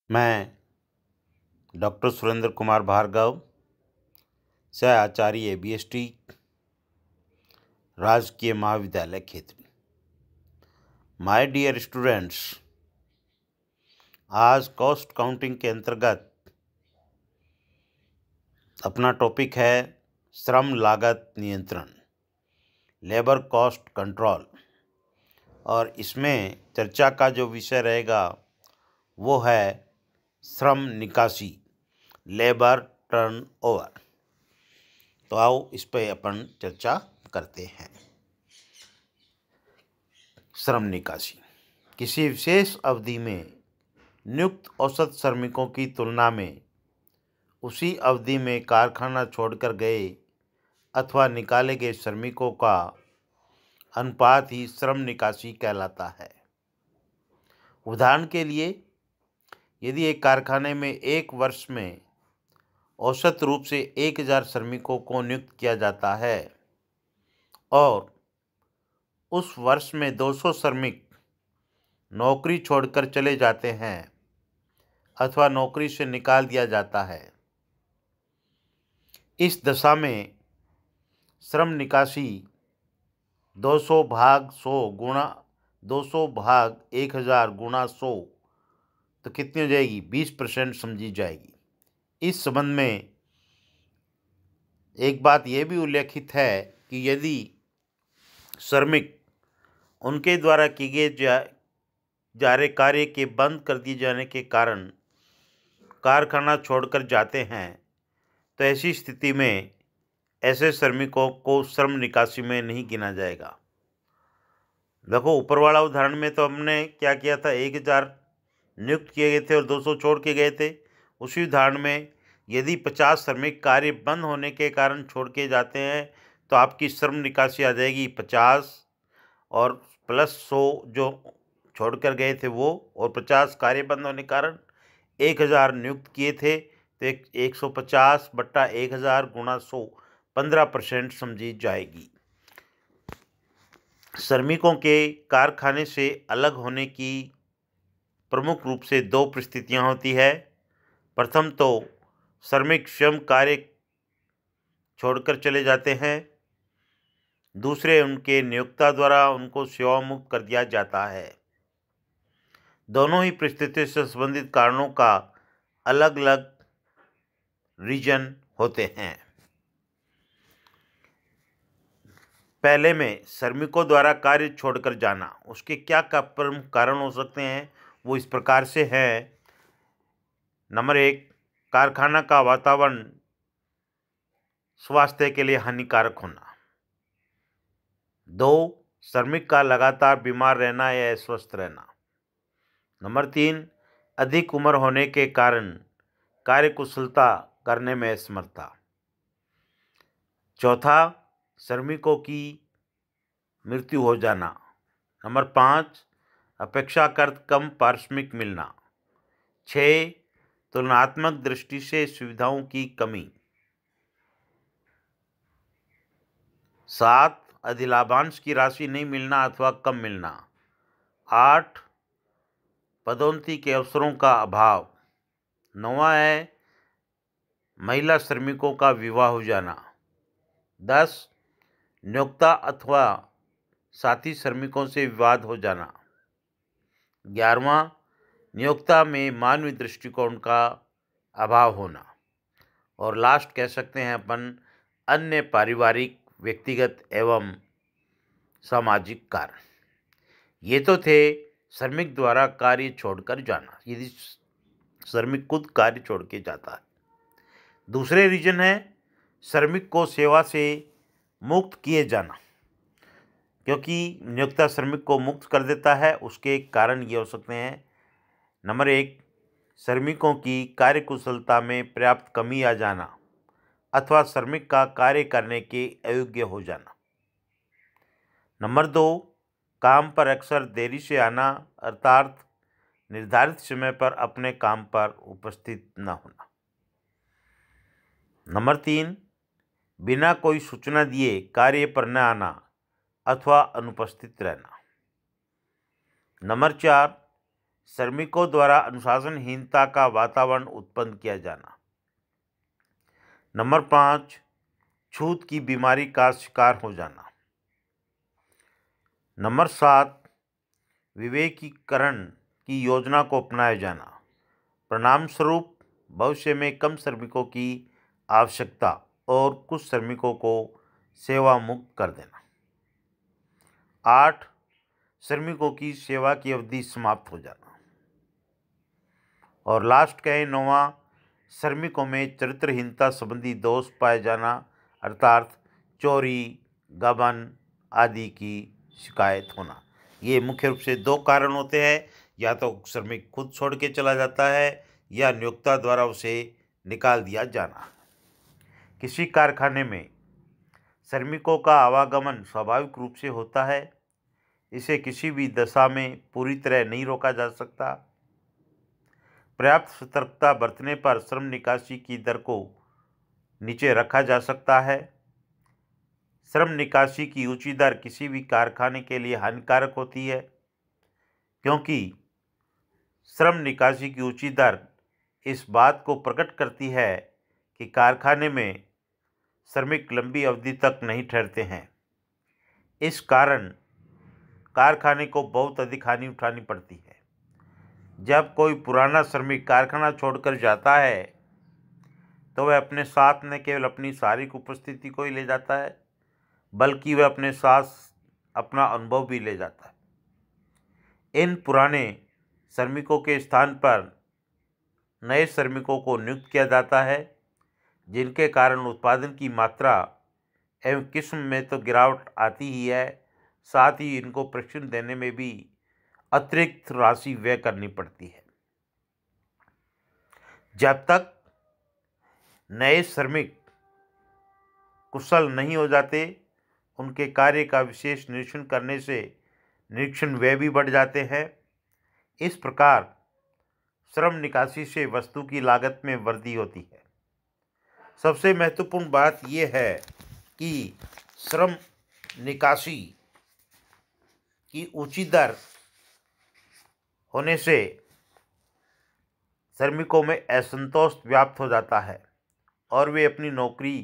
मैं डॉक्टर सुरेंद्र कुमार भार्गव, सह आचार्य ABST, राजकीय महाविद्यालय खेतड़ी। माय डियर स्टूडेंट्स, आज कॉस्ट काउंटिंग के अंतर्गत अपना टॉपिक है श्रम लागत नियंत्रण, लेबर कॉस्ट कंट्रोल। और इसमें चर्चा का जो विषय रहेगा वो है श्रम निकासी, लेबर टर्नओवर। तो आओ इस पर अपन चर्चा करते हैं। श्रम निकासी किसी विशेष अवधि में नियुक्त औसत श्रमिकों की तुलना में उसी अवधि में कारखाना छोड़कर गए अथवा निकाले गए श्रमिकों का अनुपात ही श्रम निकासी कहलाता है। उदाहरण के लिए, यदि एक कारखाने में एक वर्ष में औसत रूप से 1000 श्रमिकों को नियुक्त किया जाता है और उस वर्ष में 200 श्रमिक नौकरी छोड़कर चले जाते हैं अथवा नौकरी से निकाल दिया जाता है, इस दशा में श्रम निकासी 200 भाग 100 गुणा 200 भाग 1000 गुणा 100 तो कितनी हो जाएगी? 20% समझी जाएगी। इस संबंध में एक बात यह भी उल्लेखित है कि यदि श्रमिक उनके द्वारा किए जा रहे कार्य के बंद कर दिए जाने के कारण कारखाना छोड़कर जाते हैं तो ऐसी स्थिति में ऐसे श्रमिकों को श्रम निकासी में नहीं गिना जाएगा। देखो, ऊपर वाला उदाहरण में तो हमने क्या किया था, 1000 नियुक्त किए गए थे और 200 छोड़ के गए थे। उसी उदाहरण में यदि 50 श्रमिक कार्य बंद होने के कारण छोड़ के जाते हैं तो आपकी श्रम निकासी आ जाएगी 50 और प्लस 100 जो छोड़कर गए थे वो, और 50 कार्य बंद होने के कारण 1000 नियुक्त किए थे तो 150 बट्टा 1000 गुणा 100 15% समझी जाएगी। श्रमिकों के कारखाने से अलग होने की प्रमुख रूप से 2 परिस्थितियां होती है। प्रथम तो श्रमिक स्वयं कार्य छोड़कर चले जाते हैं, दूसरे उनके नियोक्ता द्वारा उनको सेवा मुक्त कर दिया जाता है। दोनों ही परिस्थितियों से संबंधित कारणों का अलग अलग रीजन होते हैं। पहले में श्रमिकों द्वारा कार्य छोड़कर जाना, उसके क्या प्रमुख कारण हो सकते हैं वो इस प्रकार से हैं। नंबर 1, कारखाना का वातावरण स्वास्थ्य के लिए हानिकारक होना। 2, श्रमिक का लगातार बीमार रहना या अस्वस्थ रहना। नंबर 3, अधिक उम्र होने के कारण कार्यकुशलता करने में असमर्थता। चौथा, श्रमिकों की मृत्यु हो जाना। नंबर 5, अपेक्षाकृत कम पारिश्रमिक मिलना। 6, तुलनात्मक दृष्टि से सुविधाओं की कमी। 7, अधिलाभांश की राशि नहीं मिलना अथवा कम मिलना। 8, पदोन्नति के अवसरों का अभाव। 9वां है महिला श्रमिकों का विवाह हो जाना। 10, नियोक्ता अथवा साथी श्रमिकों से विवाद हो जाना। 11वां, नियोक्ता में मानवीय दृष्टिकोण का अभाव होना। और लास्ट कह सकते हैं अपन अन्य पारिवारिक, व्यक्तिगत एवं सामाजिक कारण। ये तो थे श्रमिक द्वारा कार्य छोड़कर जाना, यदि श्रमिक खुद कार्य छोड़ के जाता है। दूसरे रीजन है श्रमिक को सेवा से मुक्त किए जाना, क्योंकि नियोक्ता श्रमिक को मुक्त कर देता है। उसके कारण ये हो सकते हैं। नंबर 1, श्रमिकों की कार्यकुशलता में पर्याप्त कमी आ जाना अथवा श्रमिक का कार्य करने के अयोग्य हो जाना। नंबर 2, काम पर अक्सर देरी से आना, अर्थात निर्धारित समय पर अपने काम पर उपस्थित न होना। नंबर 3, बिना कोई सूचना दिए कार्य पर न आना अथवा अनुपस्थित रहना। नंबर 4, श्रमिकों द्वारा अनुशासनहीनता का वातावरण उत्पन्न किया जाना। नंबर 5, छूत की बीमारी का शिकार हो जाना। नंबर 7, विवेकीकरण की योजना को अपनाया जाना। परिणाम स्वरूप भविष्य में कम श्रमिकों की आवश्यकता और कुछ श्रमिकों को सेवा मुक्त कर देना। 8, श्रमिकों की सेवा की अवधि समाप्त हो जाना। और लास्ट कहें 9वां, श्रमिकों में चरित्रहीनता संबंधी दोष पाए जाना, अर्थात चोरी, गबन आदि की शिकायत होना। ये मुख्य रूप से 2 कारण होते हैं, या तो श्रमिक खुद छोड़ के चला जाता है या नियोक्ता द्वारा उसे निकाल दिया जाना। किसी कारखाने में श्रमिकों का आवागमन स्वाभाविक रूप से होता है। इसे किसी भी दशा में पूरी तरह नहीं रोका जा सकता। पर्याप्त सतर्कता बरतने पर श्रम निकासी की दर को नीचे रखा जा सकता है। श्रम निकासी की ऊंची दर किसी भी कारखाने के लिए हानिकारक होती है, क्योंकि श्रम निकासी की ऊंची दर इस बात को प्रकट करती है कि कारखाने में श्रमिक लंबी अवधि तक नहीं ठहरते हैं। इस कारण कारखाने को बहुत अधिक हानि उठानी पड़ती है। जब कोई पुराना श्रमिक कारखाना छोड़कर जाता है तो वह अपने साथ न केवल अपनी शारीरिक उपस्थिति को ही ले जाता है, बल्कि वह अपने साथ अपना अनुभव भी ले जाता है। इन पुराने श्रमिकों के स्थान पर नए श्रमिकों को नियुक्त किया जाता है, जिनके कारण उत्पादन की मात्रा एवं किस्म में तो गिरावट आती ही है, साथ ही इनको प्रशिक्षण देने में भी अतिरिक्त राशि व्यय करनी पड़ती है। जब तक नए श्रमिक कुशल नहीं हो जाते, उनके कार्य का विशेष निरीक्षण करने से निरीक्षण व्यय भी बढ़ जाते हैं। इस प्रकार श्रम निकासी से वस्तु की लागत में वृद्धि होती है। सबसे महत्वपूर्ण बात यह है कि श्रम निकासी की ऊंची दर होने से श्रमिकों में असंतोष व्याप्त हो जाता है और वे अपनी नौकरी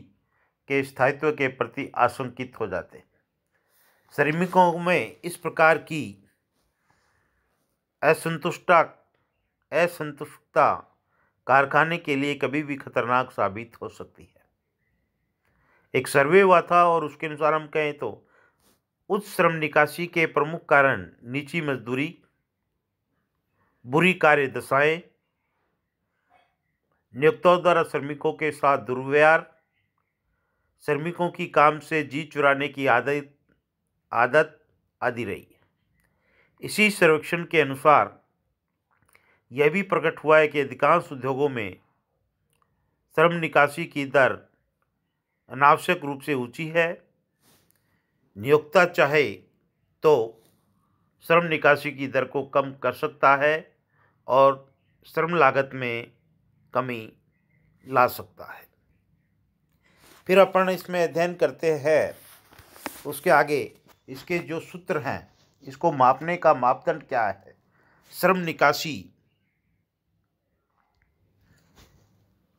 के स्थायित्व के प्रति आशंकित हो जाते हैं। श्रमिकों में इस प्रकार की असंतुष्टता कारखाने के लिए कभी भी खतरनाक साबित हो सकती है। एक सर्वे हुआ था और उसके अनुसार हम कहें तो उच्च श्रम निकासी के प्रमुख कारण नीची मजदूरी, बुरी कार्य दशाएं, नियोक्ताओं द्वारा श्रमिकों के साथ दुर्व्यवहार, श्रमिकों की काम से जी चुराने की आदत आदि रही। इसी सर्वेक्षण के अनुसार यह भी प्रकट हुआ है कि अधिकांश उद्योगों में श्रम निकासी की दर अनावश्यक रूप से ऊंची है। नियोक्ता चाहे तो श्रम निकासी की दर को कम कर सकता है और श्रम लागत में कमी ला सकता है। फिर अपन इसमें अध्ययन करते हैं उसके आगे इसके जो सूत्र हैं, इसको मापने का मापदंड क्या है। श्रम निकासी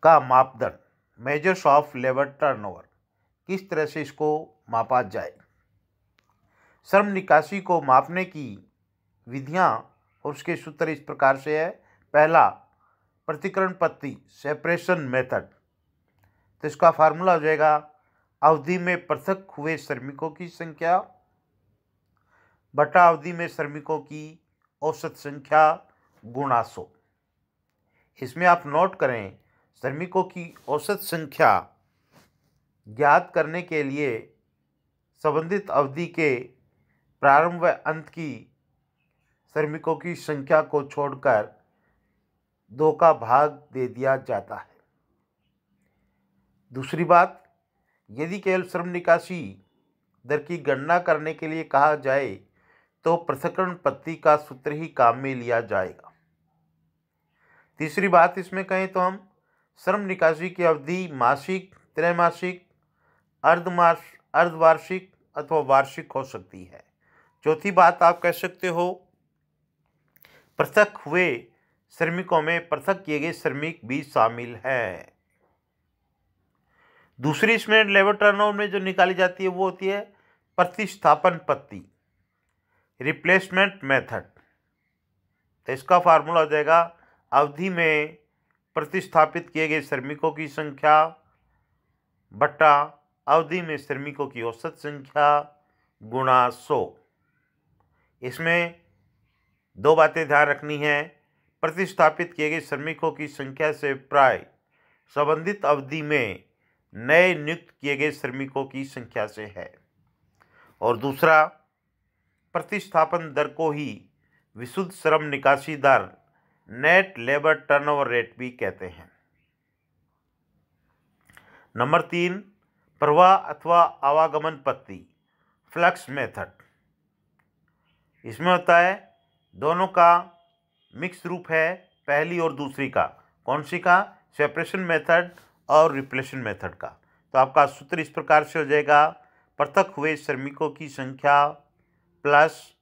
का मापदंड, मेजर्स ऑफ लेबर टर्नओवर, किस तरह से इसको मापा जाए। श्रम निकासी को मापने की विधियां और उसके सूत्र इस प्रकार से है। पहला, पृथक्करण पद्धति, सेपरेशन मेथड। तो इसका फार्मूला हो जाएगा अवधि में पृथक हुए श्रमिकों की संख्या बटा अवधि में श्रमिकों की औसत संख्या गुणा 100। इसमें आप नोट करें, श्रमिकों की औसत संख्या ज्ञात करने के लिए संबंधित अवधि के प्रारंभ व अंत की श्रमिकों की संख्या को छोड़कर 2 का भाग दे दिया जाता है। दूसरी बात, यदि केवल श्रम निकासी दर की गणना करने के लिए कहा जाए तो पृथक्करण पद्धति का सूत्र ही काम में लिया जाएगा। तीसरी बात इसमें कहें तो हम श्रम निकासी की अवधि मासिक, त्रैमासिक, अर्धवार्षिक अथवा वार्षिक हो सकती है। चौथी बात आप कह सकते हो पृथक हुए श्रमिकों में पृथक किए गए श्रमिक भी शामिल है। दूसरी इसमें लेबर टर्नओवर में जो निकाली जाती है वो होती है प्रतिस्थापन पद्धति, रिप्लेसमेंट मेथड। तो इसका फार्मूला हो जाएगा अवधि में प्रतिस्थापित किए गए श्रमिकों की संख्या बटा अवधि में श्रमिकों की औसत संख्या गुणा 100। इसमें दो बातें ध्यान रखनी है। प्रतिस्थापित किए गए श्रमिकों की संख्या से प्राय संबंधित अवधि में नए नियुक्त किए गए श्रमिकों की संख्या से है। और दूसरा, प्रतिस्थापन दर को ही विशुद्ध श्रम निकासी दर, नेट लेबर टर्नओवर रेट भी कहते हैं। नंबर 3, प्रवाह अथवा आवागमन पद्धति, फ्लक्स मेथड। इसमें होता है दोनों का मिक्स रूप है, पहली और दूसरी का। कौन सी का? सेपरेशन मेथड और रिप्लेशन मेथड का। तो आपका सूत्र इस प्रकार से हो जाएगा, पृथक हुए श्रमिकों की संख्या प्लस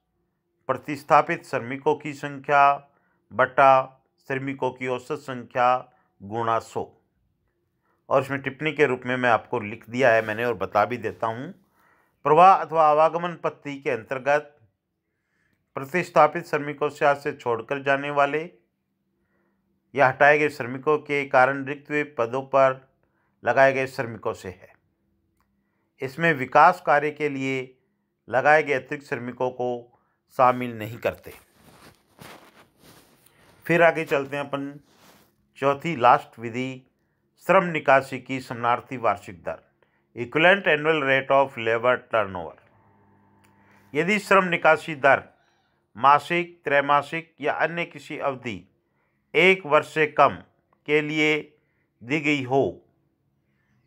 प्रतिस्थापित श्रमिकों की संख्या बटा श्रमिकों की औसत संख्या गुणा 100। और इसमें टिप्पणी के रूप में मैं आपको लिख दिया है मैंने, और बता भी देता हूँ। प्रवाह अथवा आवागमन पद्धति के अंतर्गत प्रतिस्थापित श्रमिकों से छोड़कर जाने वाले या हटाए गए श्रमिकों के कारण रिक्त हुए पदों पर लगाए गए श्रमिकों से है। इसमें विकास कार्य के लिए लगाए गए अतिरिक्त श्रमिकों को शामिल नहीं करते। फिर आगे चलते हैं अपन चौथी लास्ट विधि, श्रम निकासी की समानार्थी वार्षिक दर, equivalent annual rate of labour turnover. यदि श्रम निकासी दर मासिक, त्रैमासिक या अन्य किसी अवधि 1 वर्ष से कम के लिए दी गई हो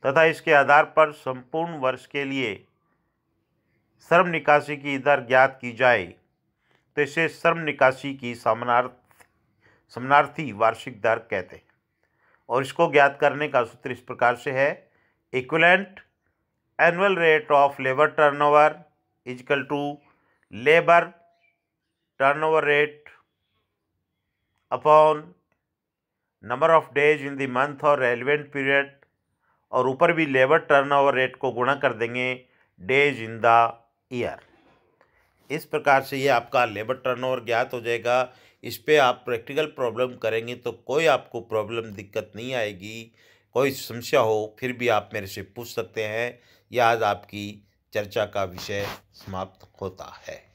तथा इसके आधार पर संपूर्ण वर्ष के लिए श्रम निकासी की दर ज्ञात की जाए तो इसे श्रम निकासी की समानार्थी वार्षिक दर कहते हैं। और इसको ज्ञात करने का सूत्र इस प्रकार से है, equivalent annual rate of labour turnover is equal to labour turnover rate upon number of days in the month or relevant period, और ऊपर भी लेबर टर्नओवर रेट को गुणा कर देंगे डेज इन द ईयर। इस प्रकार से ये आपका लेबर टर्नओवर ज्ञात हो जाएगा। इस पे आप प्रैक्टिकल प्रॉब्लम करेंगे तो कोई आपको प्रॉब्लम दिक्कत नहीं आएगी। कोई समस्या हो फिर भी आप मेरे से पूछ सकते हैं। यह आज आपकी चर्चा का विषय समाप्त होता है।